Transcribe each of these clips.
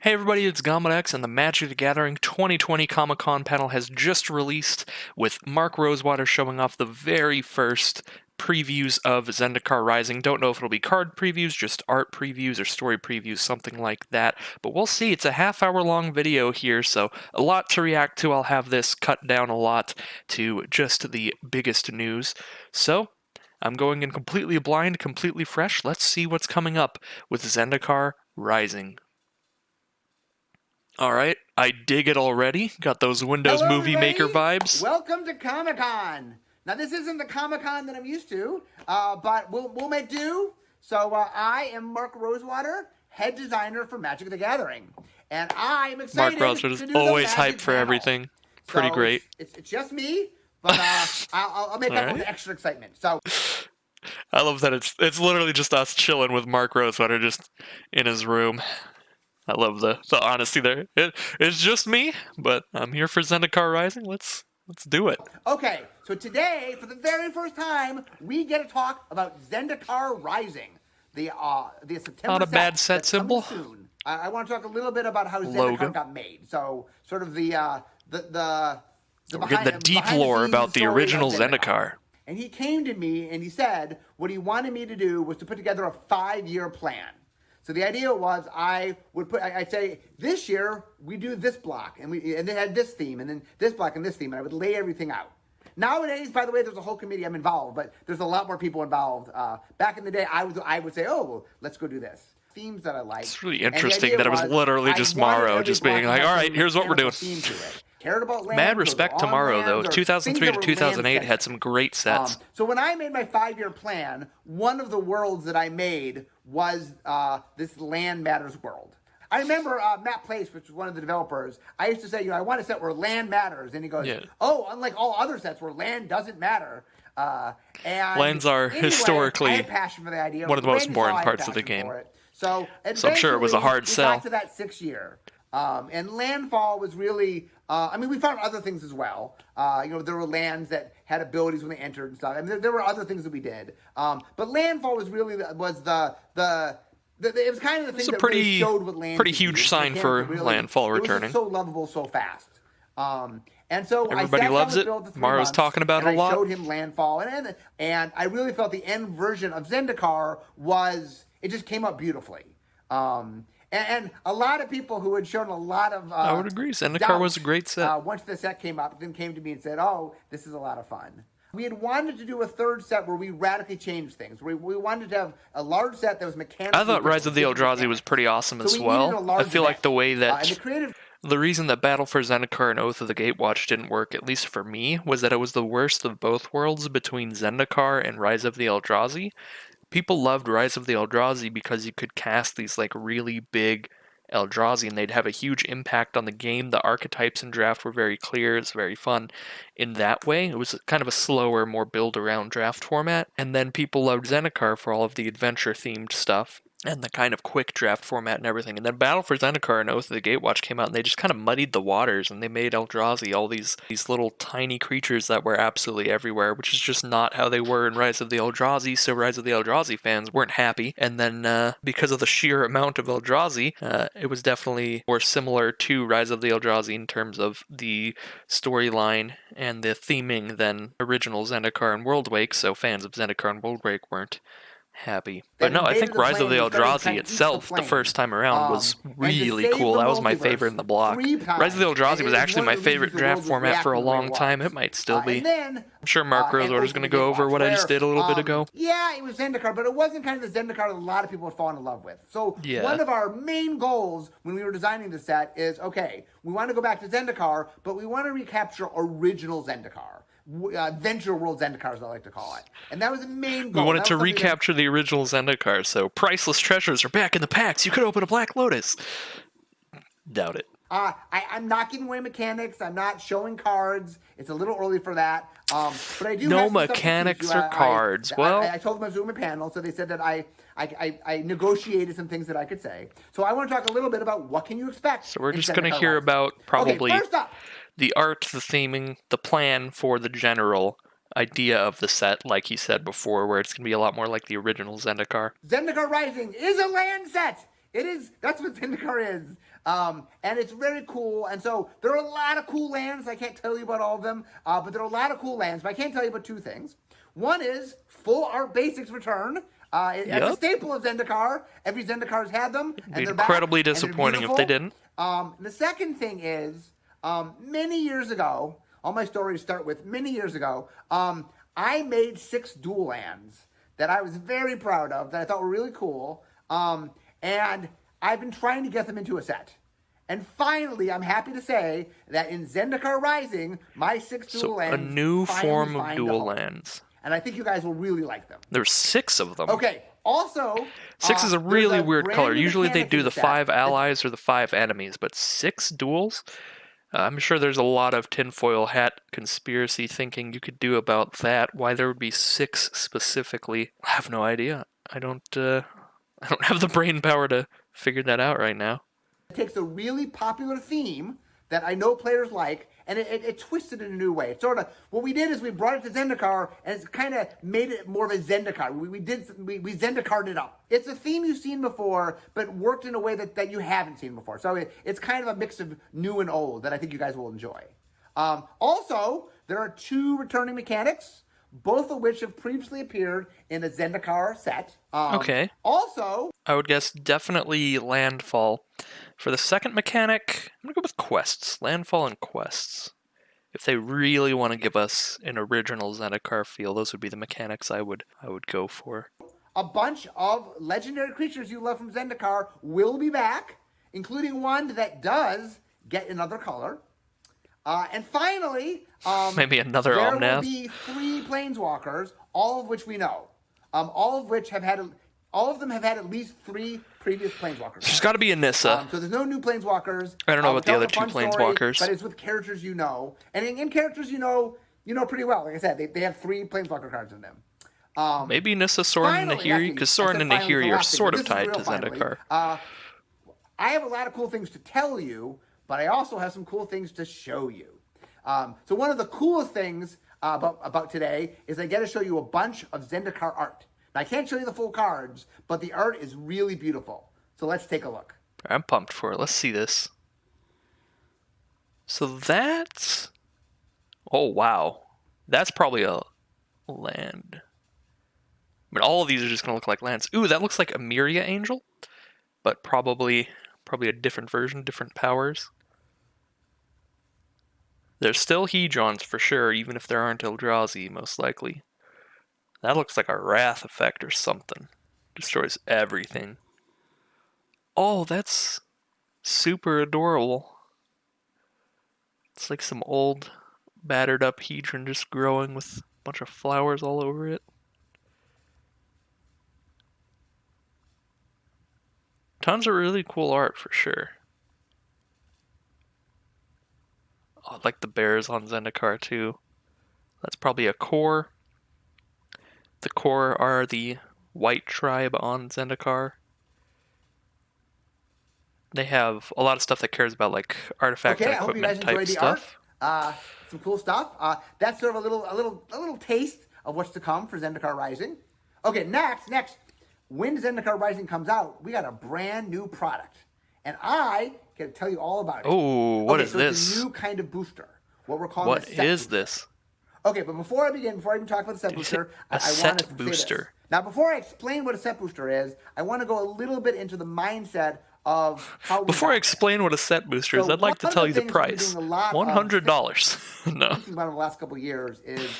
Hey everybody, it's GombaX, and the Magic the Gathering 2020 Comic-Con panel has just released, with Mark Rosewater showing off the very first previews of Zendikar Rising. Don't know if it'll be card previews, just art previews, or story previews, something like that. But we'll see. It's a half-hour-long video here, so a lot to react to. I'll have this cut down a lot to just the biggest news. So, I'm going in completely blind, completely fresh. Let's see what's coming up with Zendikar Rising. All right, I dig it already. Got those Windows Hello, Movie Maker vibes. Welcome to Comic-Con. Now, this isn't the Comic-Con that I'm used to, but we'll make do. So, I am Mark Rosewater, head designer for Magic the Gathering, and I am excited. Mark Rosewater is always hyped for everything. Pretty so great. It's just me, but I'll make up with extra excitement. So. I love that it's literally just us chilling with Mark Rosewater just in his room. I love the honesty there. It's just me, but I'm here for Zendikar Rising. Let's do it. Okay, so today, for the very first time, we get to talk about Zendikar Rising, the September. Not a bad set symbol. Soon. I want to talk a little bit about how Zendikar got made. So, sort of the We're getting the deep lore about the original Zendikar. And he came to me and he said what he wanted me to do was to put together a 5-year plan. So the idea was I'd say this year we do this block and they had this theme and then this block and this theme, and I would lay everything out. Nowadays, by the way, there's a whole committee. I'm involved, but there's a lot more people involved. Back in the day, I would say, oh, well, let's go do this. Themes that I like. It's really interesting that it was literally just Morrow just being like, all right, here's what we're doing. Cared about land, mad respect to Morrow, though. 2003 to 2008 had some great sets. So when I made my 5-year plan, one of the worlds that I made was this Land Matters world. I remember Matt Place, which was one of the developers, I used to say, I want a set where land matters. And he goes, oh, unlike all other sets where land doesn't matter. And lands are historically I had passion for the idea. one of the most boring parts of the game. So I'm sure it was a hard sell. We got to that 6th year. And landfall was really, we found other things as well. There were lands that had abilities when they entered and stuff. I mean, there were other things that we did. But landfall was really it was kind of the thing that really showed what land. Pretty huge sign for landfall returning. It was so lovable so fast. And so everybody loves it. Morrow's talking about it a lot. I showed him landfall, and I really felt the end version of Zendikar it just came up beautifully. And a lot of people who had shown a lot of I would agree. Zendikar was a great set. Once the set came up, then came to me and said, oh, this is a lot of fun. We had wanted to do a third set where we radically changed things. We wanted to have a large set that was mechanical. I thought Rise of the Eldrazi was pretty awesome as well. I feel like the way that the reason that Battle for Zendikar and Oath of the Gatewatch didn't work, at least for me, was that it was the worst of both worlds between Zendikar and Rise of the Eldrazi. People loved Rise of the Eldrazi because you could cast these really big Eldrazi and they'd have a huge impact on the game. The archetypes in draft were very clear. It's very fun in that way. It was kind of a slower, more build-around draft format. And then people loved Zendikar for all of the adventure-themed stuff and the kind of quick draft format and everything. And then Battle for Zendikar and Oath of the Gatewatch came out, and they just kind of muddied the waters, and they made Eldrazi all these little tiny creatures that were absolutely everywhere, which is just not how they were in Rise of the Eldrazi, so Rise of the Eldrazi fans weren't happy. And then because of the sheer amount of Eldrazi, it was definitely more similar to Rise of the Eldrazi in terms of the storyline and the theming than original Zendikar and Worldwake, so fans of Zendikar and Worldwake weren't happy. But no, I think Rise of the Eldrazi itself, the first time around, was really cool. That was my favorite in the block. Rise of the Eldrazi was actually my favorite draft format for a long time. It might still be. I'm sure Mark Rosewater is going to go over what I just did a little bit ago. Yeah, it was Zendikar, but it wasn't kind of the Zendikar that a lot of people had fallen in love with. So one of our main goals when we were designing the set is, okay, we want to go back to Zendikar, but we want to recapture original Zendikar. Venture World Zendikar, as I like to call it. And that was the main goal. We wanted to recapture the original Zendikar, so priceless treasures are back in the packs. You could open a Black Lotus. Doubt it. I'm not giving away mechanics. I'm not showing cards. It's a little early for that. But I do no have mechanics or cards. I told them I was doing a panel, so they said that I negotiated some things that I could say. So I want to talk a little bit about what can you expect. So we're just going to hear about probably first up, the art, the theming, the plan for the general idea of the set, like you said before, where it's going to be a lot more like the original Zendikar. Zendikar Rising is a land set. It is. That's what Zendikar is. And it's very cool. And so there are a lot of cool lands. I can't tell you about all of them, but there are a lot of cool lands. But I can tell you about two things. One is full art basics return. It's a staple of Zendikar. Every Zendikar has had them. It'd be incredibly disappointing if they didn't. The second thing is, many years ago, all my stories start with many years ago, I made 6 dual lands that I was very proud of, that I thought were really cool. And I've been trying to get them into a set. And finally, I'm happy to say that in Zendikar Rising, my 6 dual lands a new form of dual lands. And I think you guys will really like them. There's 6 of them. Okay. Also, 6 is a really weird color. Usually they do the 5 allies or the 5 enemies, but 6 duels? I'm sure there's a lot of tinfoil hat conspiracy thinking you could do about that. Why there would be 6 specifically, I have no idea. I don't have the brain power to figure that out right now. It takes a really popular theme that I know players like, and it twisted it in a new way. It's sort of, what we did is we brought it to Zendikar, and it's kind of made it more of a Zendikar. We Zendikar'd it up. It's a theme you've seen before, but worked in a way that you haven't seen before. So it's kind of a mix of new and old that I think you guys will enjoy. Also, there are 2 returning mechanics, both of which have previously appeared in a Zendikar set. Okay. Also, I would guess definitely Landfall. For the second mechanic, I'm going to go with quests. Landfall and quests. If they really want to give us an original Zendikar feel, those would be the mechanics I would go for. A bunch of legendary creatures you love from Zendikar will be back, including one that does get another color. And finally, maybe another there Omnath. will be 3 planeswalkers, all of which we know. All of them have had at least 3 previous planeswalkers. There's got to be a Nissa. So there's no new planeswalkers. I don't know about the other 2 planeswalkers. But it's with characters you know. And in characters you know pretty well. Like I said, they have 3 planeswalker cards in them. Maybe Nissa, Sorin, and Nahiri, because Sorin and Nahiri are sort of tied to Zendikar. I have a lot of cool things to tell you, but I also have some cool things to show you. So one of the coolest things about today is I get to show you a bunch of Zendikar art. Now, I can't show you the full cards, but the art is really beautiful. So let's take a look. I'm pumped for it. Let's see this. So that's... Oh, wow. That's probably a land. I mean, all of these are just going to look like lands. Ooh, that looks like a Myria Angel, but probably a different version, different powers. There's still Hedrons for sure, even if there aren't Eldrazi, most likely. That looks like a Wrath effect or something. Destroys everything. Oh, that's super adorable. It's like some old, battered up Hedron just growing with a bunch of flowers all over it. Tons of really cool art for sure. Oh, I like the bears on Zendikar too. That's probably a core. The core are the white tribe on Zendikar. They have a lot of stuff that cares about like artifact and equipment type stuff. Some cool stuff. That's sort of a little taste of what's to come for Zendikar Rising. Okay, next, when Zendikar Rising comes out, we got a brand new product, and I can tell you all about it. Oh, what is this? It's a new kind of booster. What we're calling a set booster. What is this? Okay, but before I even talk about the set booster, I want to say this. Now, before I explain what a set booster is, I want to go a little bit into the mindset of how. Before I explain what a set booster is, I'd like to tell you the price. $100. No. Thinking about in the last couple of years is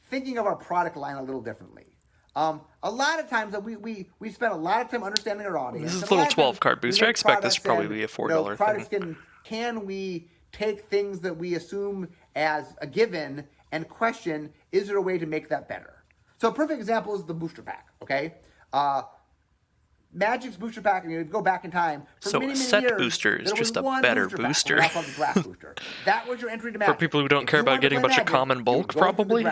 thinking of our product line a little differently. A lot of times that we spend a lot of time understanding our audience. This is a little 12-card booster. I expect this to probably be a $4 thing. Can we take things that we assume as a given and question, is there a way to make that better? So a perfect example is the booster pack, okay? Magic's booster pack, and you go back in time. For many a set years, booster is just a better booster. That was your entry to Magic. For people who don't care about getting a bunch of common bulk, probably.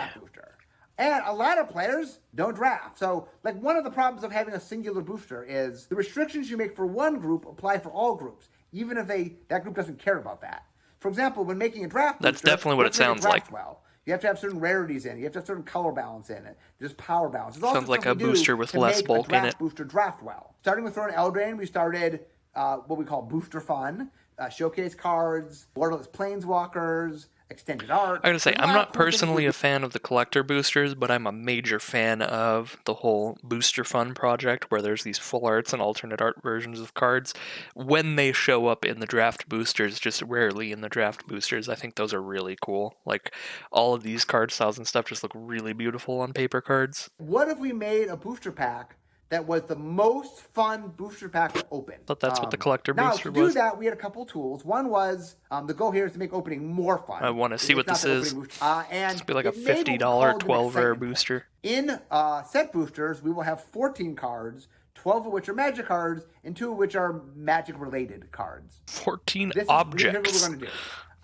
And a lot of players don't draft. So, like, one of the problems of having a singular booster is the restrictions you make for one group apply for all groups, even if that group doesn't care about that. For example, when making a draft booster, that's definitely what it sounds like. Well, you have to have certain rarities in it. You have to have certain color balance in it. There's power balance. Sounds like a booster with less bulk in it. Booster draft well. Starting with Throne Eldraine, we started what we call Booster Fun. showcase cards, borderless planeswalkers, extended art. I gotta say, I'm not personally a fan of the collector boosters, but I'm a major fan of the whole Booster Fun project, where there's these full arts and alternate art versions of cards. When they show up in the draft boosters, just rarely in the draft boosters, I think those are really cool. Like, all of these card styles and stuff just look really beautiful on paper cards. What if we made a booster pack that was the most fun booster pack to open? But that's what the collector now, booster was. Now, to do was. that, we had a couple tools. One was, the goal here is to make opening more fun. I want to see what this is. And it's be like a $50 12 rare booster. In set boosters, we will have 14 cards, 12 of which are magic cards, and 2 of which are magic-related cards. 14 objects. Here's what we're going to do.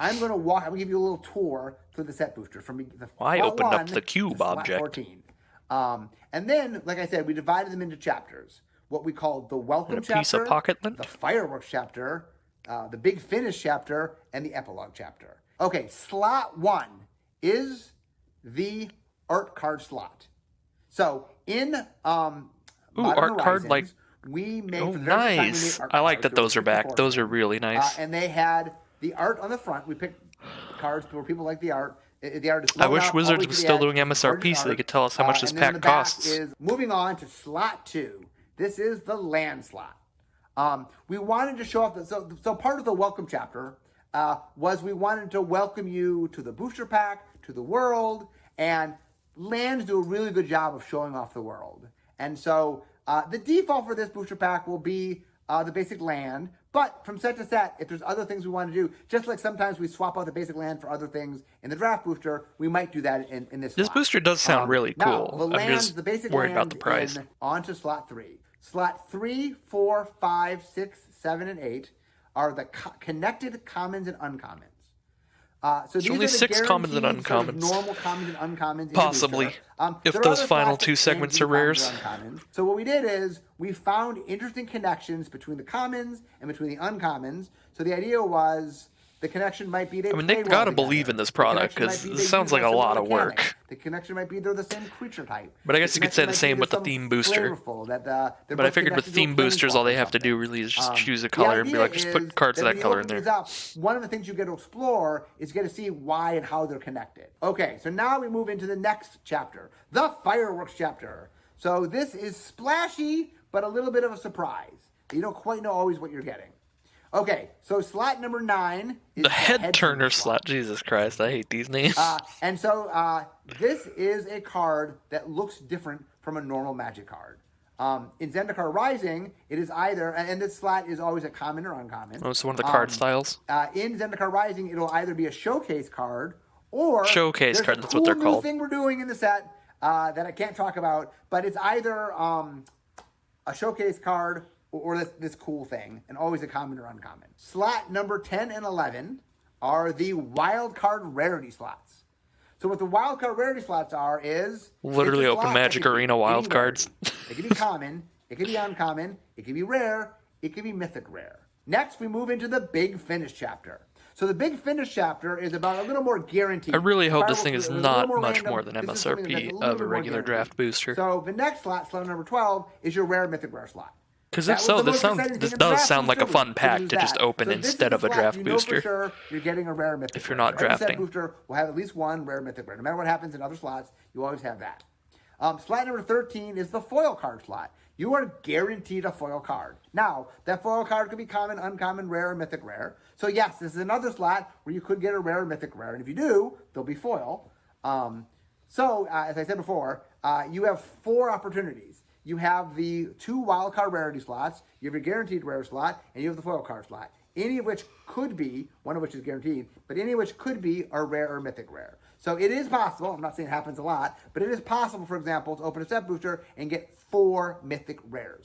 I'm going to give you a little tour through the set boosters. From the I opened up the cube object. 14. And then, like I said, we divided them into chapters. What we called the welcome chapter, piece of pocket lint, the fireworks chapter, the big finish chapter, and the epilogue chapter. Okay, slot 1 is the art card slot. So in art card, like, we made oh, nice. I like that those are back. Those are really nice. And they had the art on the front. We picked cards where people like the art. The art is I wish Wizards was still doing MSRP so they could tell us how much this pack costs. Moving on to slot 2. This is the land slot. We wanted to show off, so part of the welcome chapter was we wanted to welcome you to the booster pack, to the world, and lands do a really good job of showing off the world. And so the default for this booster pack will be the basic land, but from set to set, if there's other things we want to do, just like sometimes we swap out the basic land for other things in the draft booster, we might do that in this slot. This booster does sound really cool. Now, I'm just the basic worried about the price. On to slot 3. Slot 3, 4, 5, 6, 7, and 8 are the connected commons and uncommons. So these only are the 6 commons and uncommons. Sort of normal commons and uncommons. Possibly. If those final 2 segments are rares. So what we did is we found interesting connections between the commons and between the uncommons. So the idea was the connection might be... they've got to believe in this product, because this sounds like a lot of work. The connection might be they're the same creature type. But I guess you could say the same with the theme booster. But I figured with theme boosters, all they have to do really is just choose a color and be like, just put cards of that color in there. One of the things you get to explore is get to see why and how they're connected. Okay, so now we move into the next chapter, the fireworks chapter. So this is splashy, but a little bit of a surprise. You don't quite know always what you're getting. Okay, so slot number 9 is the head turner slot. Jesus Christ, I hate these names. And so this is a card that looks different from a normal Magic card. In Zendikar Rising, it is either, and this slot is always a common or uncommon. Oh, it's one of the card styles. In Zendikar Rising, it'll either be a showcase card or showcase card. That's what they're called. Thing we're doing in the set that I can't talk about, but it's either a showcase card or this cool thing, and always a common or uncommon. Slot number 10 and 11 are the wildcard rarity slots. So what the wildcard rarity slots are is... literally open Magic Arena wildcards. It can be common, it can be uncommon, it can be rare, it can be mythic rare. Next, we move into the big finish chapter. So the big finish chapter is about a little more guaranteed. I really hope this thing is not much more than MSRP of a regular draft booster. So the next slot number 12, is your rare mythic rare slot. Because if so, this does sound like a fun pack to just open instead of a draft booster. For sure you're getting a rare mythic if you're not drafting. Every set booster will have at least one rare mythic rare. No matter what happens in other slots, you always have that. Slot number 13 is the foil card slot. You are guaranteed a foil card. Now, that foil card could be common, uncommon, rare, mythic rare. So yes, this is another slot where you could get a rare mythic rare. And if you do, they'll be foil. As I said before, you have 4 opportunities. You have the 2 wildcard rarity slots, you have your guaranteed rare slot, and you have the foil card slot. Any of which could be, one of which is guaranteed, but any of which could be a rare or mythic rare. So it is possible, I'm not saying it happens a lot, but it is possible, for example, to open a set booster and get 4 mythic rares.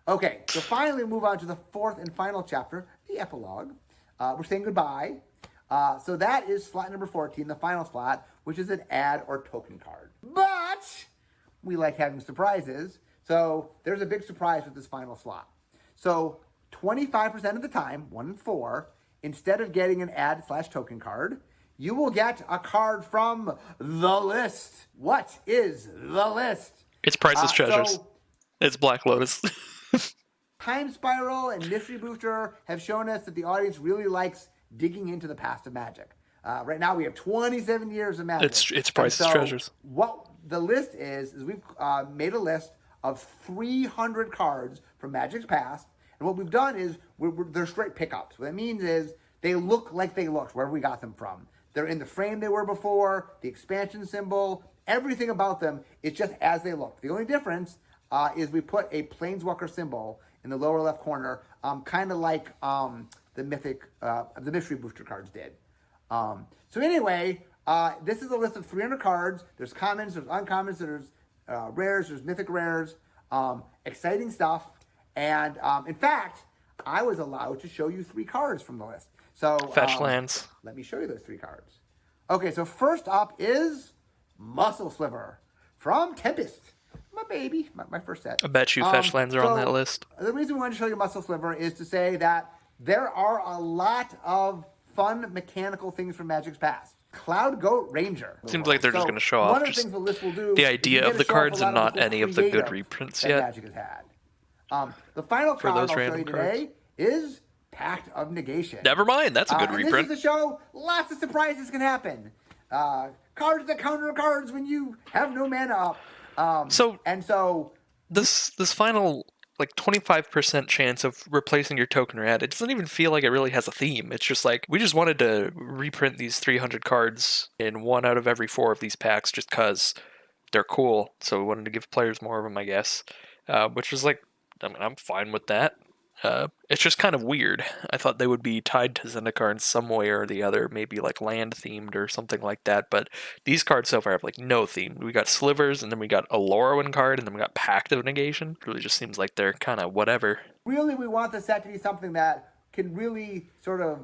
Okay, so finally we move on to the 4th and final chapter, the epilogue. We're saying goodbye. So that is slot number 14, the final slot, which is an add or token card. But we like having surprises, so there's a big surprise with this final slot. So 25% of the time, 1 in 4, instead of getting an add/token card, you will get a card from the list. What is the list? It's Priceless Treasures. It's Black Lotus. Time Spiral and Mystery Booster have shown us that the audience really likes digging into the past of Magic. Right now we have 27 years of Magic. It's priceless treasures. What the list is we've made a list of 300 cards from Magic's past. And what we've done is they're straight pickups. What that means is they look like they looked wherever we got them from. They're in the frame they were before, the expansion symbol, everything about them is just as they looked. The only difference is we put a Planeswalker symbol in the lower left corner, kind of like the Mystery Booster cards did. So anyway, this is a list of 300 cards. There's commons, there's uncommons, there's rares, there's mythic rares, exciting stuff. And in fact, I was allowed to show you 3 cards from the list. So fetch lands. Let me show you those 3 cards. Okay, so first up is Muscle Sliver from Tempest. My baby, my first set. I bet you fetch lands are on that list. The reason we wanted to show you Muscle Sliver is to say that there are a lot of fun mechanical things from Magic's past. Cloud Goat Ranger. Seems like they're just going to show off just the idea of the cards and not any of the good reprints yet. Magic has had. The final card I'll show you today is Pact of Negation. Never mind, that's a good reprint. This is the show. Lots of surprises can happen. Cards that counter cards when you have no mana up. So this final 25% chance of replacing your token red, it doesn't even feel like it really has a theme. It's just like, we just wanted to reprint these 300 cards in 1 out of every 4 of these packs just because they're cool. So we wanted to give players more of them, I guess. Which is like, I mean, I'm fine with that. It's just kind of weird. I thought they would be tied to Zendikar in some way or the other, maybe like land themed or something like that, but these cards so far have like no theme. We got Slivers, and then we got a Lorwyn card, and then we got Pact of Negation. It really just seems like they're kind of whatever. Really, we want the set to be something that can really sort of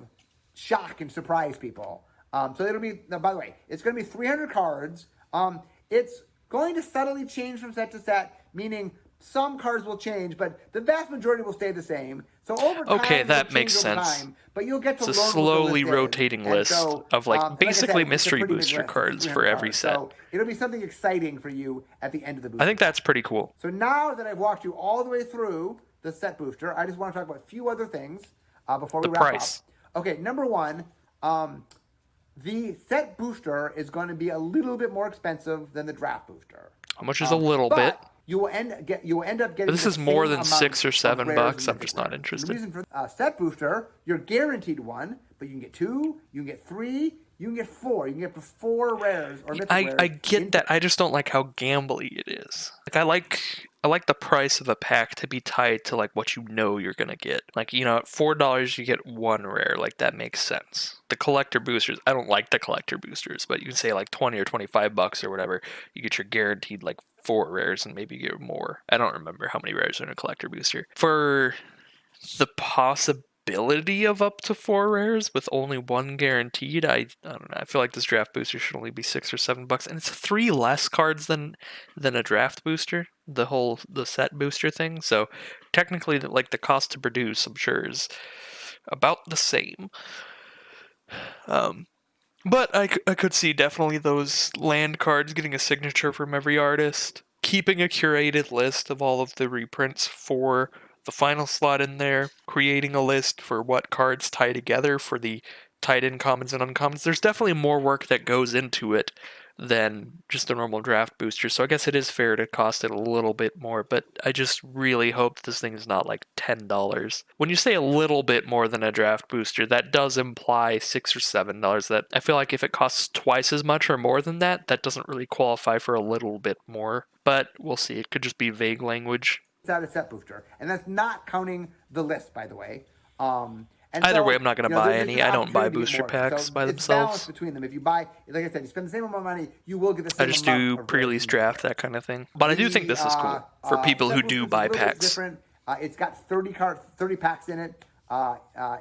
shock and surprise people. So it'll be, by the way, it's going to be 300 cards. It's going to subtly change from set to set, meaning some cards will change, but the vast majority will stay the same. So over time, okay, that makes sense. Time, but you'll get to it's a slowly rotating list of basically mystery booster cards for every set. So it'll be something exciting for you at the end of the booster. I think that's pretty cool. So now that I've walked you all the way through the set booster, I just want to talk about a few other things before we wrap up. Okay, number 1, the set booster is going to be a little bit more expensive than the draft booster. How much is a little bit? You will end up getting. But this is more than $6 or $7. I'm just not interested. The reason for set booster, you're guaranteed 1, but you can get 2, you can get 3, you can get 4. You can get 4 rares or mythic rares. I get that. I just don't like how gambly it is. I like the price of a pack to be tied to what you know you're gonna get. At $4 you get 1 rare. That makes sense. The collector boosters, I don't like the collector boosters, but you can say 20 or $25 or whatever. You get your guaranteed 4 rares and maybe you get more. I don't remember how many rares are in a collector booster. For the possibility of up to 4 rares with only 1 guaranteed, I don't know. I feel like this draft booster should only be $6 or $7, and it's 3 less cards than a draft booster. The set booster thing. So technically, the cost to produce, I'm sure, is about the same. But I could see definitely those land cards getting a signature from every artist. Keeping a curated list of all of the reprints for the final slot in there. Creating a list for what cards tie together for the tied-in commons and uncommons. There's definitely more work that goes into it than just a normal draft booster. So I guess it is fair to cost it a little bit more, but I just really hope this thing is not $10. When you say a little bit more than a draft booster, that does imply $6 or $7. That I feel like if it costs twice as much or more than that, that doesn't really qualify for a little bit more. But we'll see. It could just be vague language. It's not a set booster, and that's not counting the list, by the way. Either way, I'm not going to buy any. I don't buy booster packs by themselves. It's balanced between them. If you buy, like I said, you spend the same amount of money, you will get the same amount. I just do pre-release draft, that kind of thing. But I do think this is cool for people who do buy packs. Different. It's got 30 packs in it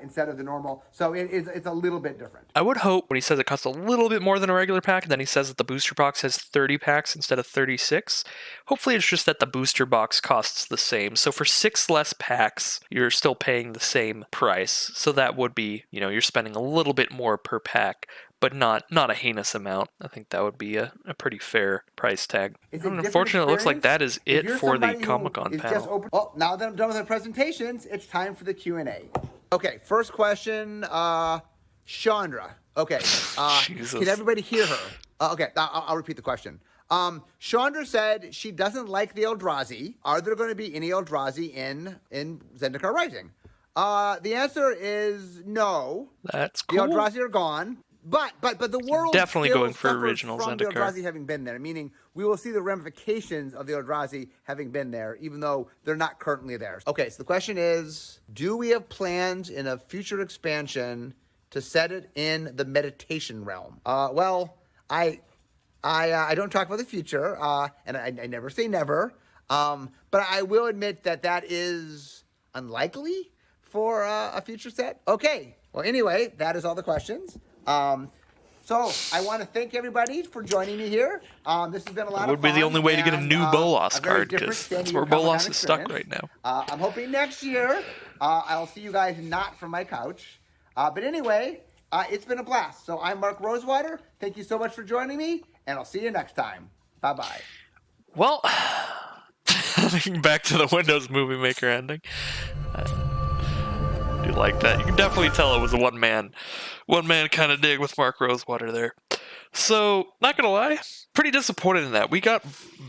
instead of the normal. So it's a little bit different. I would hope when he says it costs a little bit more than a regular pack, and then he says that the booster box has 30 packs instead of 36. Hopefully it's just that the booster box costs the same. So for 6 less packs, you're still paying the same price. So that would be, you're spending a little bit more per pack, but not a heinous amount. I think that would be a pretty fair price tag. And unfortunately, it looks like that is it for the Comic-Con panel. Now that I'm done with the presentations, it's time for the Q&A. Okay, first question, Chandra. Okay, can everybody hear her? Okay, I'll repeat the question. Chandra said she doesn't like the Eldrazi. Are there going to be any Eldrazi in Zendikar Rising? The answer is no. That's cool. The Eldrazi are gone. But the world definitely still going for original from Zendikar. The Eldrazi having been there, meaning we will see the ramifications of the Eldrazi having been there, even though they're not currently there. Okay, so the question is, do we have plans in a future expansion to set it in the meditation realm? Well, I don't talk about the future, and I never say never, but I will admit that is unlikely for a future set. Okay, well, anyway, that is all the questions. So I want to thank everybody for joining me here. This has been a lot of fun. Would be the only way to get a new Bolas card, because that's where Bolas is stuck right now. I'm hoping next year I'll see you guys not from my couch. But anyway, it's been a blast. So I'm Mark Rosewater. Thank you so much for joining me, and I'll see you next time. Bye-bye. Well, thinking back to the Windows Movie Maker ending, I do like that. You can definitely tell it was a one-man kind of dig with Mark Rosewater there. So, not gonna lie, pretty disappointed in that. We got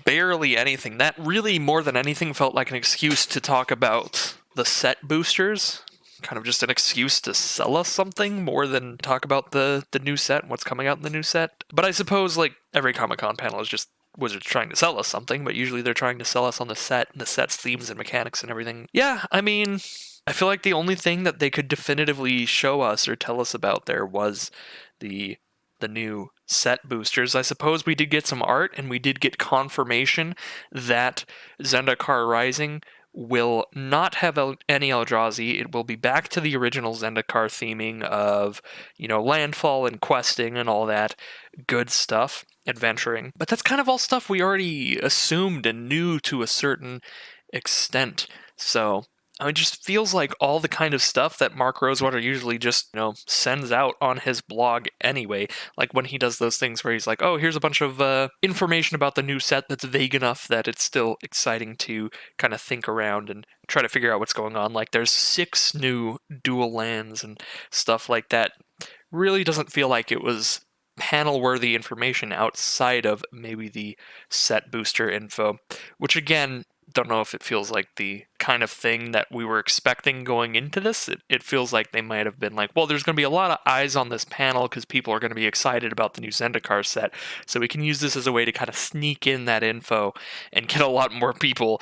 barely anything. That really, more than anything, felt like an excuse to talk about the set boosters. Kind of just an excuse to sell us something more than talk about the new set and what's coming out in the new set. But I suppose, like, every Comic-Con panel is just Wizards trying to sell us something, but usually they're trying to sell us on the set and the set's themes and mechanics and everything. Yeah, I mean, I feel like the only thing that they could definitively show us or tell us about there was the new set boosters. I suppose we did get some art, and we did get confirmation that Zendikar Rising will not have any Eldrazi. It will be back to the original Zendikar theming of, landfall and questing and all that good stuff, adventuring. But that's kind of all stuff we already assumed and knew to a certain extent. So it just feels like all the kind of stuff that Mark Rosewater usually just, sends out on his blog anyway. Like when he does those things where he's like, oh, here's a bunch of information about the new set that's vague enough that it's still exciting to kind of think around and try to figure out what's going on. Like there's 6 new dual lands and stuff like that. Really doesn't feel like it was panel-worthy information outside of maybe the set booster info, which again, don't know if it feels like the kind of thing that we were expecting going into this. It feels like they might have been like, well, there's going to be a lot of eyes on this panel because people are going to be excited about the new Zendikar set, so we can use this as a way to kind of sneak in that info and get a lot more people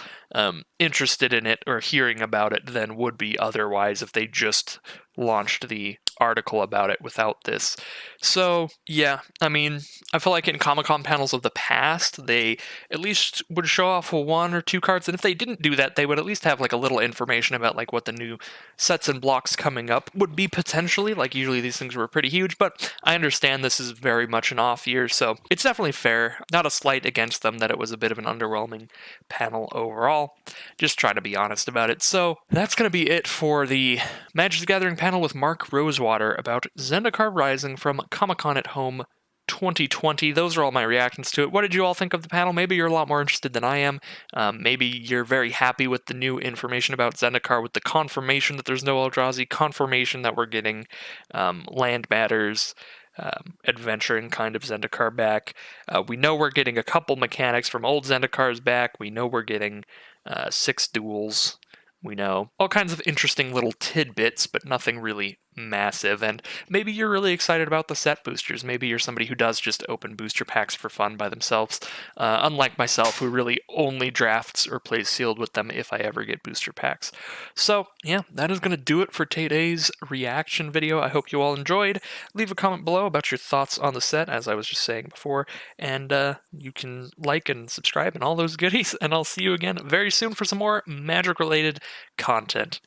interested in it or hearing about it than would be otherwise if they just launched the article about it without this. So yeah, I mean, I feel like in Comic-Con panels of the past, they at least would show off 1 or 2 cards, and if they didn't do that, they would at least have like a little information about like what the new sets and blocks coming up would be potentially. Like usually these things were pretty huge, but I understand this is very much an off year, so it's definitely fair. Not a slight against them that it was a bit of an underwhelming panel overall. Just try to be honest about it. So that's going to be it for the Magic the Gathering panel with Mark Rosewater about Zendikar Rising from Comic-Con at Home 2020. Those are all my reactions to it. What did you all think of the panel? Maybe you're a lot more interested than I am. Maybe you're very happy with the new information about Zendikar, with the confirmation that there's no Eldrazi, confirmation that we're getting land matters, adventuring kind of Zendikar back. We know we're getting a couple mechanics from old Zendikars back. We know we're getting 6 duels. We know all kinds of interesting little tidbits, but nothing really massive. And maybe you're really excited about the set boosters. Maybe you're somebody who does just open booster packs for fun by themselves, unlike myself, who really only drafts or plays sealed with them if I ever get booster packs. So yeah, that is going to do it for today's reaction video. I hope you all enjoyed. Leave a comment below about your thoughts on the set, as I was just saying before, and you can like and subscribe and all those goodies, and I'll see you again very soon for some more Magic-related content.